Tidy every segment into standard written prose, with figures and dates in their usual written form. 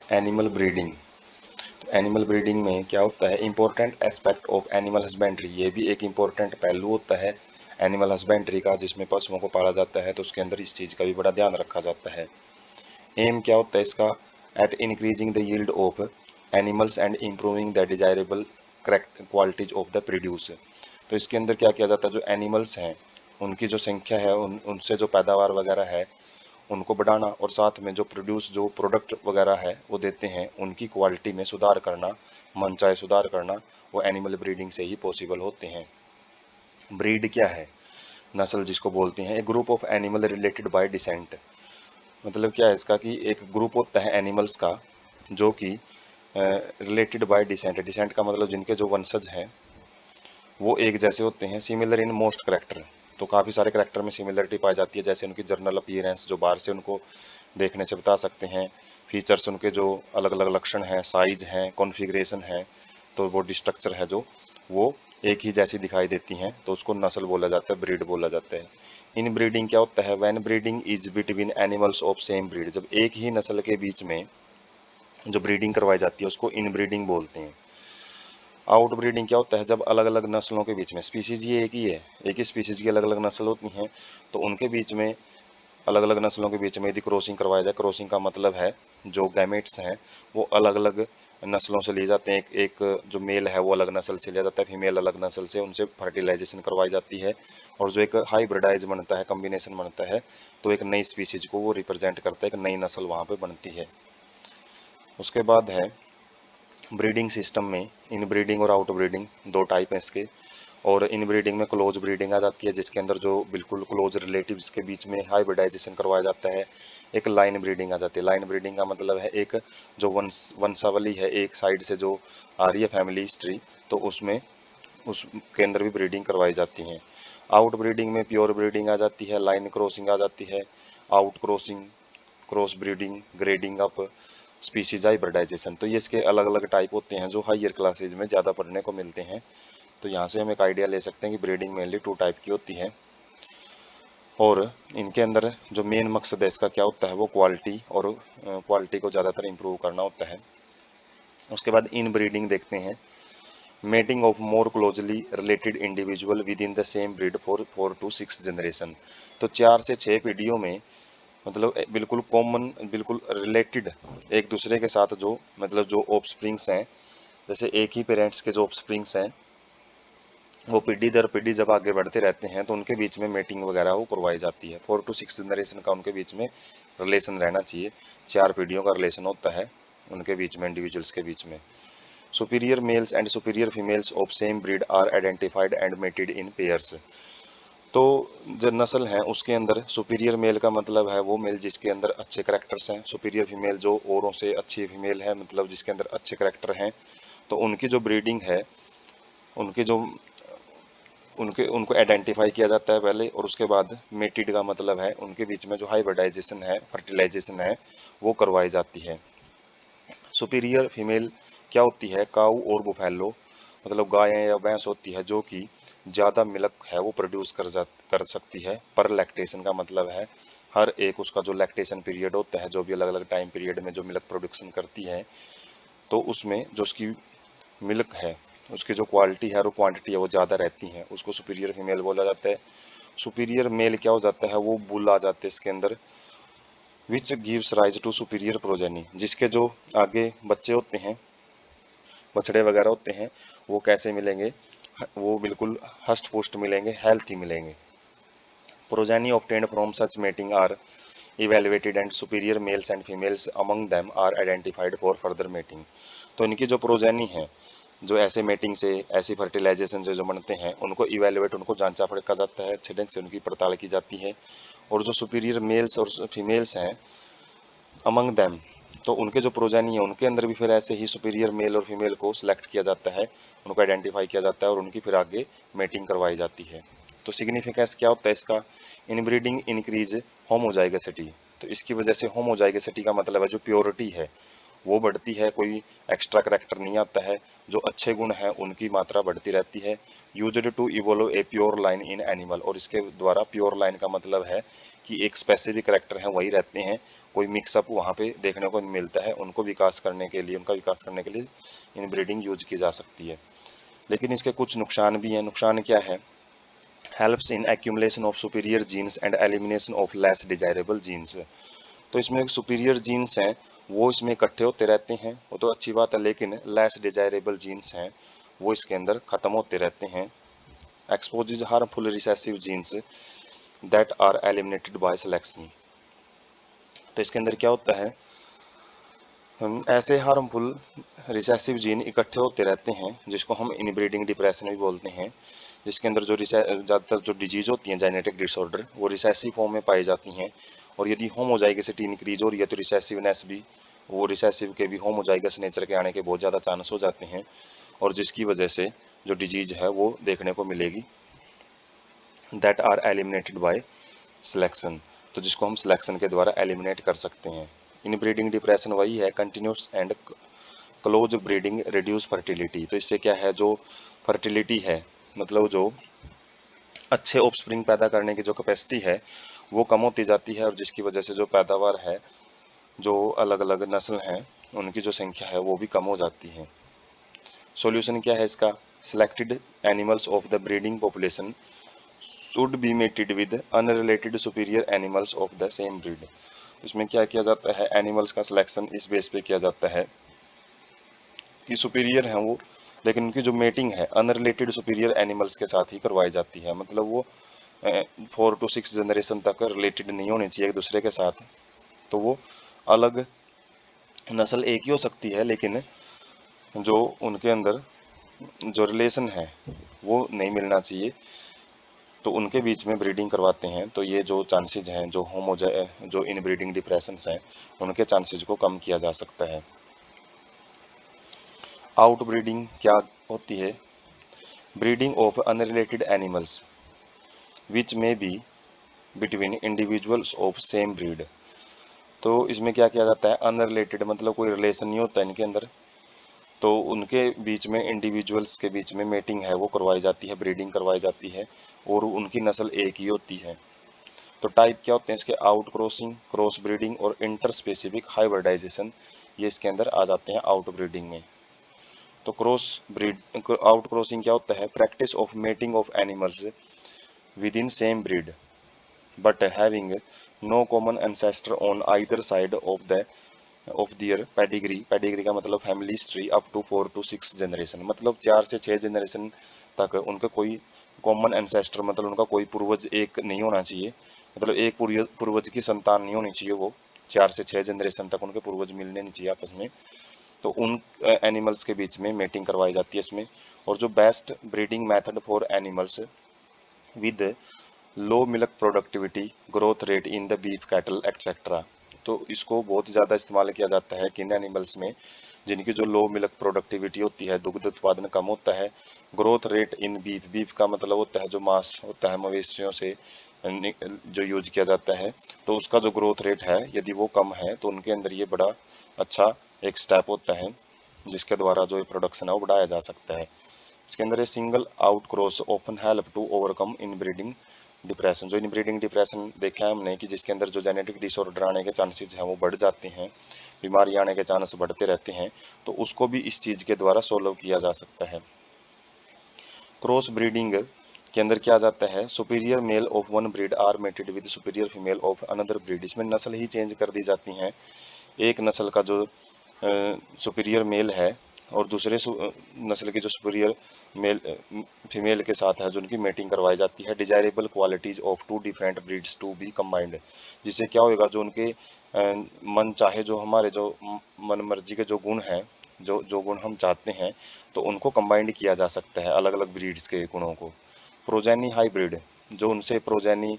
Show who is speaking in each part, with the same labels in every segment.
Speaker 1: Animal breeding. तो animal breeding में क्या होता है, important aspect of animal husbandry, ये भी एक इंपॉर्टेंट पहलू होता है एनिमल हस्बेंड्री का, जिसमें पशुओं को पाला जाता है तो उसके अंदर इस चीज़ का भी बड़ा ध्यान रखा जाता है। एम क्या होता है इसका, at increasing the yield of animals and improving the desirable qualities of the produce. तो इसके अंदर क्या किया जाता है, जो एनिमल्स हैं उनकी जो संख्या है, उनसे जो पैदावार वगैरह है उनको बढ़ाना, और साथ में जो प्रोड्यूस जो प्रोडक्ट वगैरह है वो देते हैं उनकी क्वालिटी में सुधार करना, मनचाहे सुधार करना, वो एनिमल ब्रीडिंग से ही पॉसिबल होते हैं। ब्रीड क्या है, नस्ल जिसको बोलते हैं, एक group of animal related by decent. मतलब क्या है इसका, कि एक ग्रुप होता है एनिमल्स का जो कि रिलेटेड बाय डिसेंट, डिसेंट का मतलब जिनके जो वंशज हैं वो एक जैसे होते हैं, सिमिलर इन मोस्ट करेक्टर। तो काफ़ी सारे करेक्टर में सिमिलरिटी पाई जाती है, जैसे उनकी जर्नल अपीयरेंस, जो बाहर से उनको देखने से बता सकते हैं, फीचर्स उनके जो अलग अलग लक्षण हैं, साइज हैं, कॉन्फ़िगरेशन है, तो बॉडी स्ट्रक्चर है जो वो एक ही जैसी दिखाई देती हैं, तो उसको नस्ल बोला जाता है, ब्रीड बोला जाता है। इन ब्रीडिंग क्या होता है, when breeding is between animals of same breed, जब एक ही नस्ल के बीच में जो ब्रीडिंग करवाई जाती है उसको इन ब्रीडिंग बोलते हैं। आउट ब्रीडिंग क्या होता है, जब अलग अलग नस्लों के बीच में, स्पीसीज ये एक ही है, एक ही स्पीसीज की अलग अलग नस्ल होती हैं, तो उनके बीच में, अलग अलग नस्लों के बीच में यदि क्रॉसिंग करवाया जाए, क्रॉसिंग का मतलब है जो गैमेट्स हैं वो अलग अलग नस्लों से लिए जाते हैं, एक एक जो मेल है वो अलग नस्ल से लिया जाता है, फीमेल अलग नस्ल से, उनसे फर्टिलाइजेशन करवाई जाती है, और जो एक हाइब्रिडाइज बनता है, कम्बिनेशन बनता है, तो एक नई स्पीसीज को वो रिप्रेजेंट करता है, एक नई नस्ल वहाँ पे बनती है। उसके बाद है ब्रीडिंग सिस्टम में इन ब्रीडिंग और आउट ब्रीडिंग, दो टाइप हैं इसके। और इन ब्रीडिंग में क्लोज ब्रीडिंग आ जाती है, जिसके अंदर जो बिल्कुल क्लोज रिलेटिव्स के बीच में हाइब्रिडाइजेशन करवाया जाता है। एक लाइन ब्रीडिंग आ जाती है, लाइन ब्रीडिंग का मतलब है एक जो वंशावली है, एक साइड से जो आ रही है फैमिली हिस्ट्री, तो उसमें उसके अंदर भी ब्रीडिंग करवाई जाती है। आउट ब्रीडिंग में प्योर ब्रीडिंग आ जाती है, लाइन क्रॉसिंग आ जाती है, out crossing, cross breeding, grading up, species hybridization. तो ये इसके अलग अलग टाइप होते हैं जो हायर क्लासेज में ज़्यादा पढ़ने को मिलते हैं। तो यहाँ से हम एक आइडिया ले सकते हैं कि ब्रीडिंग मेनली टू टाइप की होती है, और इनके अंदर जो मेन मकसद है इसका क्या होता है, वो क्वालिटी, और क्वालिटी को ज़्यादातर इंप्रूव करना होता है। उसके बाद इन ब्रीडिंग देखते हैं, mating of more closely related individual with in the same breed for 4 to 6 generation. तो 4 से 6 पीढ़ियों में, मतलब बिल्कुल कॉमन, बिल्कुल रिलेटेड एक दूसरे के साथ, जो मतलब जो ऑफस्प्रिंग्स हैं, जैसे एक ही पेरेंट्स के जो ऑफस्प्रिंग्स हैं, वो पीढ़ी दर पीढ़ी जब आगे बढ़ते रहते हैं तो उनके बीच में मेटिंग वगैरह वो करवाई जाती है। 4 to 6 जनरेशन का उनके बीच में रिलेशन रहना चाहिए, 4 पीढ़ियों का रिलेशन होता है उनके बीच में, इंडिविजुअल्स के बीच में। Superior males and superior females of same breed are identified and mated in pairs. तो जो नस्ल है उसके अंदर सुपीरियर मेल का मतलब है वो मेल जिसके अंदर अच्छे करेक्टर्स हैं, सुपीरियर फीमेल जो औरों से अच्छी फीमेल है, मतलब जिसके अंदर अच्छे करेक्टर हैं, तो उनकी जो ब्रीडिंग है, उनके जो उनके उनको आइडेंटिफाई किया जाता है पहले, और उसके बाद मेटिड का मतलब है उनके बीच में जो हाइब्रिडाइजेशन है, फर्टिलाइजेशन है, वो करवाई जाती है। सुपीरियर फीमेल क्या होती है, काऊ और बुफैलो, मतलब गाय या भैंस होती है जो कि ज़्यादा मिल्क है वो प्रोड्यूस कर सकती है, पर लैक्टेशन का मतलब है हर एक उसका जो लैक्टेशन पीरियड होता है, जो भी अलग अलग टाइम पीरियड में जो मिल्क प्रोडक्शन करती है, तो उसमें जो उसकी मिल्क है, उसकी जो क्वालिटी है और क्वांटिटी है वो ज़्यादा रहती है, उसको सुपीरियर फीमेल बोला जाता है। सुपीरियर मेल क्या हो जाता है, वो बुल आ जाते हैं इसके अंदर, which gives rise to superior progeny, जिसके जो आगे बच्चे होते हैं, बछड़े वगैरह होते हैं, वो कैसे मिलेंगे, वो बिल्कुल हष्ट पुष्ट मिलेंगे, हेल्थी मिलेंगे। Progeny obtained from such mating are evaluated and superior males and females among them are identified for further mating। तो इनकी जो प्रोजेनी है, जो ऐसे मेटिंग से, ऐसी फर्टिलाइजेशन से जो बनते हैं, उनको इवेलुएट, उनको जांचा परखा जाता है, अच्छे ढंग से उनकी पड़ताल की जाती है, और जो सुपीरियर मेल्स और फीमेल्स हैं अमंग दैम, तो उनके जो प्रोजेनी है उनके अंदर भी फिर ऐसे ही सुपीरियर मेल और फीमेल को सिलेक्ट किया जाता है, उनको आइडेंटिफाई किया जाता है, और उनकी फिर आगे मेटिंग करवाई जाती है। तो सिग्निफिकेंस क्या होता है इसका, इनब्रीडिंग इंक्रीज होमोजाइगसिटी। तो इसकी वजह से होमोजाइगसिटी का मतलब है जो प्योरिटी है वो बढ़ती है, कोई एक्स्ट्रा करैक्टर नहीं आता है। जो अच्छे गुण हैं उनकी मात्रा बढ़ती रहती है। Used to evolve a pure line in animal, और इसके द्वारा प्योर लाइन का मतलब है कि एक स्पेसिफिक करैक्टर हैं वही रहते हैं, कोई मिक्सअप वहाँ पे देखने को मिलता है। उनको विकास करने के लिए, उनका विकास करने के लिए इनब्रीडिंग यूज की जा सकती है। लेकिन इसके कुछ नुकसान भी हैं। नुकसान क्या है? Helps in accumulation of superior genes and elimination of less desirable genes. तो इसमें सुपीरियर जीन्स हैं वो इसमें इकट्ठे होते रहते हैं, वो तो अच्छी बात है, लेकिन लेस डिजायरेबल जीन्स हैं वो इसके अंदर खत्म होते रहते हैं। Exposes harmful recessive genes that are eliminated by selection. तो इसके अंदर क्या होता है, हम ऐसे हार्मफुल रिसेसिव जीन इकट्ठे होते रहते हैं जिसको हम इनब्रीडिंग डिप्रेशन भी बोलते हैं, जिसके अंदर जो ज़्यादातर जो डिजीज होती हैं जेनेटिक डिसऑर्डर वो रिसेसिव फॉर्म में पाई जाती हैं। और यदि होमोजाइगसिटी इंक्रीज हो रही है तो रिसेसिवनेस भी, वो रिसेसिव के भी होमोजाइगस नेचर के आने के बहुत ज़्यादा चांस हो जाते हैं, और जिसकी वजह से जो डिजीज है वो देखने को मिलेगी। That are eliminated by selection, तो जिसको हम सिलेक्शन के द्वारा एलिमिनेट कर सकते हैं। इनब्रीडिंग डिप्रेशन वही है, continuous and close breeding reduce fertility. तो इससे क्या है, जो फर्टिलिटी है, मतलब जो अच्छे ऑफस्प्रिंग पैदा करने की जो कैपेसिटी है वो कम होती जाती है, और जिसकी वजह से जो पैदावार है, जो अलग अलग नस्ल हैं उनकी जो संख्या है वो भी कम हो जाती है। सॉल्यूशन क्या है इसका? Selected animals of the breeding population should be mated with unrelated superior animals of the same breed. इसमें क्या किया जाता है, एनिमल्स का सिलेक्शन इस बेस पे किया जाता है कि सुपीरियर हैं वो, लेकिन उनकी जो मेटिंग है अनरिलेटेड सुपीरियर एनिमल्स के साथ ही करवाई जाती है। मतलब वो 4 to 6 जनरेशन तक रिलेटेड नहीं होनी चाहिए एक दूसरे के साथ। तो वो अलग नस्ल एक ही हो सकती है, लेकिन जो उनके अंदर जो रिलेशन है वो नहीं मिलना चाहिए, तो उनके बीच में ब्रीडिंग करवाते हैं। तो ये जो चांसेज हैं, जो इनब्रीडिंग डिप्रेशंस हैं उनके चांसेज को कम किया जा सकता है। आउट ब्रीडिंग क्या होती है? Breeding of unrelated animals which may be between individuals of same breed. तो इसमें क्या किया जाता है, अनरिलेटेड मतलब कोई रिलेशन नहीं होता इनके अंदर, तो उनके बीच में, इंडिविजुअल्स के बीच में मेटिंग है वो करवाई जाती है, ब्रीडिंग करवाई जाती है, और उनकी नस्ल एक ही होती है। तो टाइप क्या होते हैं इसके? आउट क्रॉसिंग, क्रॉस ब्रीडिंग और इंटर स्पेसिफिक हाइब्रिडाइजेशन, ये इसके अंदर आ जाते हैं आउट ब्रीडिंग में। तो आउट क्रॉसिंग क्या होता है? Practice of mating of animals within same breed but having no common ancestor on either side of their pedigree. Pedigree का मतलब family history up to 4 to 6 generation, मतलब 4 से 6 generation तक उनका कोई कॉमन एंसेस्टर, मतलब उनका कोई पूर्वज एक नहीं होना चाहिए, मतलब एक पूर्वज की संतान नहीं होनी चाहिए, वो 4 से 6 जनरेशन तक उनके पूर्वज मिलने नहीं चाहिए आपस में। तो उन एनिमल्स के बीच में मेटिंग करवाई जाती है इसमें। और जो best breeding method for animals with low milk productivity, growth rate in the beef cattle etcetera. तो इसको बहुत ज़्यादा इस्तेमाल किया जाता है किन एनिमल्स में, जिनकी जो लो मिल्क प्रोडक्टिविटी होती है, दुग्ध उत्पादन कम होता है। Growth rate in beef, beef का मतलब होता है जो मांस होता है मवेशियों से जो यूज किया जाता है, तो उसका जो ग्रोथ रेट है यदि वो कम है तो उनके अंदर ये बड़ा अच्छा एक स्टेप होता है जिसके द्वारा जो प्रोडक्शन है वो बढ़ाया जा सकता है। इसके अंदर ये single out cross often help to overcome inbreeding depression. जो इनब्रीडिंग डिप्रेशन देखा है हमने कि जिसके अंदर जो जेनेटिक डिसऑर्डर आने के चांसेस हैं वो बढ़ जाते हैं, बीमारी आने के चांस बढ़ते रहते हैं, तो उसको भी इस चीज़ के द्वारा सोल्व किया जा सकता है। क्रॉस ब्रीडिंग के अंदर क्या जाता है, superior male of one breed are mated with superior female of another breed. इसमें नस्ल ही चेंज कर दी जाती हैं, एक नस्ल का जो सुपीरियर मेल है और दूसरे नस्ल की जो सुपीरियर मेल फीमेल के साथ है जो उनकी मेटिंग करवाई जाती है। Desirable qualities of two different breeds to be combined, जिससे क्या होगा, जो उनके मन चाहे, जो हमारे जो मन मर्जी के जो गुण हैं, जो जो गुण हम चाहते हैं, तो उनको कंबाइंड किया जा सकता है अलग अलग ब्रीड्स के गुणों को। प्रोजेनी हाइब्रिड, जो उनसे प्रोजेनी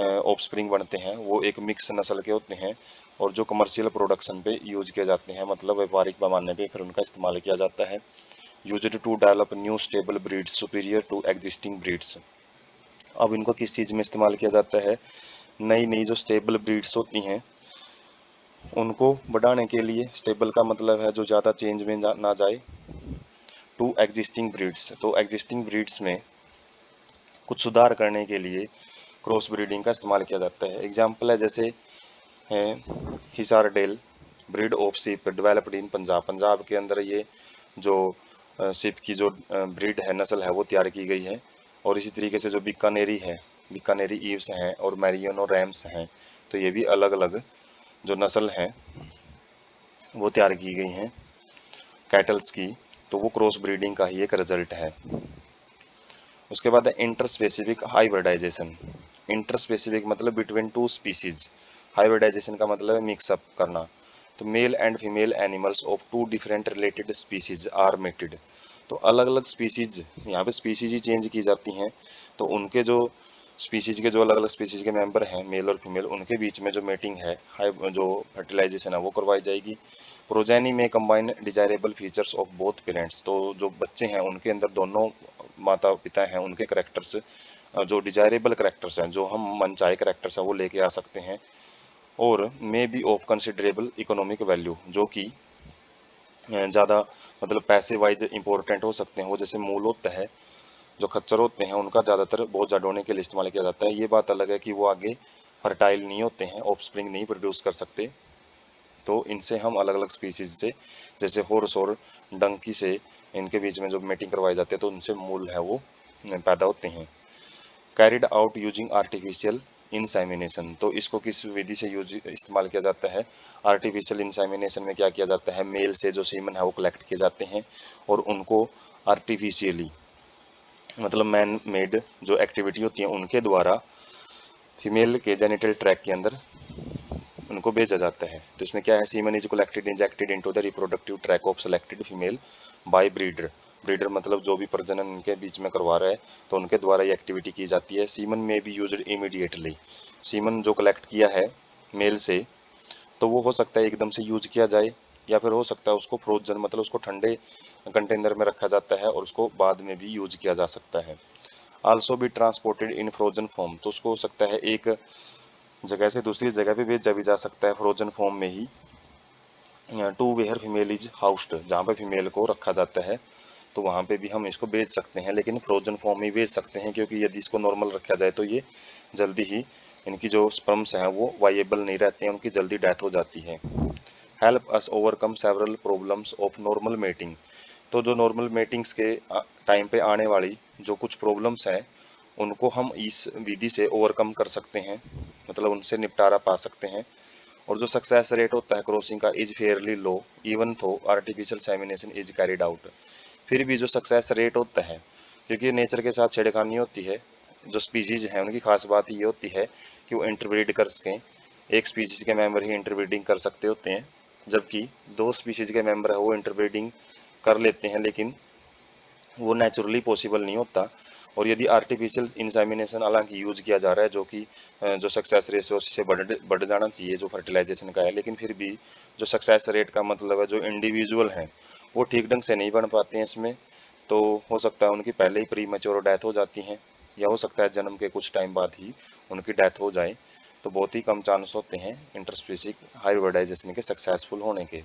Speaker 1: ऑफस्प्रिंग बनते हैं वो एक मिक्स नस्ल के होते हैं, और जो कमर्शियल प्रोडक्शन पे यूज किए जाते हैं, मतलब व्यापारिक पैमाने पे फिर उनका इस्तेमाल किया जाता है। Used to develop new stable breeds superior to existing breeds. अब इनको किस चीज़ में इस्तेमाल किया जाता है? नई नई जो स्टेबल ब्रीड्स होती हैं उनको बढ़ाने के लिए, स्टेबल का मतलब है जो ज़्यादा चेंज में ना जाए, टू एग्जिस्टिंग ब्रीड्स, तो एग्जिस्टिंग ब्रीड्स में कुछ सुधार करने के लिए क्रॉस ब्रीडिंग का इस्तेमाल किया जाता है। एग्जाम्पल है जैसे है Hissardale breed of sheep developed in Punjab, Punjab के अंदर ये जो शिप की जो ब्रीड है, नस्ल है, वो तैयार की गई है। और इसी तरीके से जो बीकानेरी है, बीकानेरी ईव्स हैं और मैरियनो रैम्स हैं, तो ये भी अलग अलग जो नस्ल हैं वो तैयार की गई हैं कैटल्स की, तो वो क्रॉस ब्रीडिंग का ही एक रिजल्ट है। उसके बाद है inter specific hybridization. Inter specific मतलब बिटवीन टू स्पीसीज, हाइब्रिडाइजेशन का मतलब है मिक्सअप करना। तो male and female animals of two different related species are mated, तो अलग अलग स्पीसीज, यहाँ पे स्पीसीज ही चेंज की जाती हैं, तो उनके जो स्पीसीज के जो अलग अलग स्पीसीज के मेंबर हैं मेल और फीमेल, उनके बीच में जो मेटिंग है, जो फर्टिलाइजेशन है, वो करवाई जाएगी। प्रोजेनी में combine desirable features of both parents, तो जो बच्चे हैं उनके अंदर दोनों माता पिता हैं उनके करेक्टर्स, जो डिजायरेबल करेक्टर्स हैं, जो हम मनचाहे करेक्टर्स हैं, वो लेके आ सकते हैं। और may be of considerable economic value, जो कि ज़्यादा मतलब पैसे वाइज इंपॉर्टेंट हो सकते हैं। वो जैसे मूल होता है, जो खच्चर होते हैं उनका ज़्यादातर बहुत ज़्यादा होने के लिए इस्तेमाल किया जाता है। ये बात अलग है कि वो आगे फर्टाइल नहीं होते हैं, ऑफस्प्रिंग नहीं प्रोड्यूस कर सकते, तो इनसे हम अलग अलग स्पीसीज से, जैसे हॉर्स और डंकी से, इनके बीच में जो मेटिंग करवाई जाती है, तो उनसे मूल है वो पैदा होते हैं। Carried out using artificial insemination, तो इसको किस विधि से यूज इस्तेमाल किया जाता है? आर्टिफिशियल इंसेमिनेशन में क्या किया जाता है, मेल से जो सीमन है वो कलेक्ट किए जाते हैं और उनको आर्टिफिशियली, मतलब मैन मेड जो एक्टिविटी होती है उनके द्वारा फीमेल के जेनिटल ट्रैक के अंदर उनको भेजा जाता है। तो इसमें क्या है, semen is collected injected into the reproductive tract of selected female by breeder, breeder मतलब जो भी प्रजनन उनके बीच में करवा रहा है, तो उनके द्वारा ये एक्टिविटी की जाती है। सीमन में बी यूज्ड इमीडिएटली, सीमन जो कलेक्ट किया है मेल से, तो वो हो सकता है एकदम से यूज किया जाए, या फिर हो सकता है उसको फ्रोजन मतलब उसको ठंडे कंटेनर में रखा जाता है और उसको बाद में भी यूज किया जा सकता है। Also be transported in frozen form, तो उसको हो सकता है एक जगह से दूसरी जगह पे भेजा भी जा सकता है फ्रोजन फॉर्म में ही। To where female is housed, जहाँ पे फीमेल को रखा जाता है, तो वहाँ पे भी हम इसको बेच सकते हैं, लेकिन फ्रोजन फॉर्म में बेच सकते हैं, क्योंकि यदि इसको नॉर्मल रखा जाए तो ये जल्दी ही, इनकी जो स्पर्म्स हैं वो वाइएबल नहीं रहते हैं, उनकी जल्दी डेथ हो जाती है। Help us overcome several problems of normal mating, तो जो नॉर्मल मेटिंग्स के टाइम पे आने वाली जो कुछ प्रॉब्लम्स हैं, उनको हम इस विधि से ओवरकम कर सकते हैं, मतलब उनसे निपटारा पा सकते हैं। और जो सक्सेस रेट होता है क्रॉसिंग का इज फेयरली लो इवन थो artificial insemination is carried out, फिर भी जो सक्सेस रेट होता है, क्योंकि नेचर के साथ छेड़खानी होती है, जो स्पीसीज हैं उनकी खास बात ये होती है कि वो इंटरब्रीड कर सकें, एक स्पीसीज के मेंबर ही इंटरब्रीडिंग कर सकते होते हैं, जबकि दो स्पीसीज के मेंबर है वो इंटरब्रीडिंग कर लेते हैं, लेकिन वो नेचुरली पॉसिबल नहीं होता। और यदि आर्टिफिशियल इंसेमिनेशन हालांकि यूज किया जा रहा है, जो कि जो सक्सेस रेशियो से बढ़ जाना चाहिए जो फर्टिलाइजेशन का है, लेकिन फिर भी जो सक्सेस रेट का मतलब है, जो इंडिविजुअल हैं वो ठीक ढंग से नहीं बन पाते हैं इसमें, तो हो सकता है उनकी पहले ही प्री मैच्योर डेथ हो जाती हैं, या हो सकता है जन्म के कुछ टाइम बाद ही उनकी डेथ हो जाए। तो बहुत ही कम चांस होते हैं इंटरस्पीसीज हाइब्रिडाइजेशन के सक्सेसफुल होने के।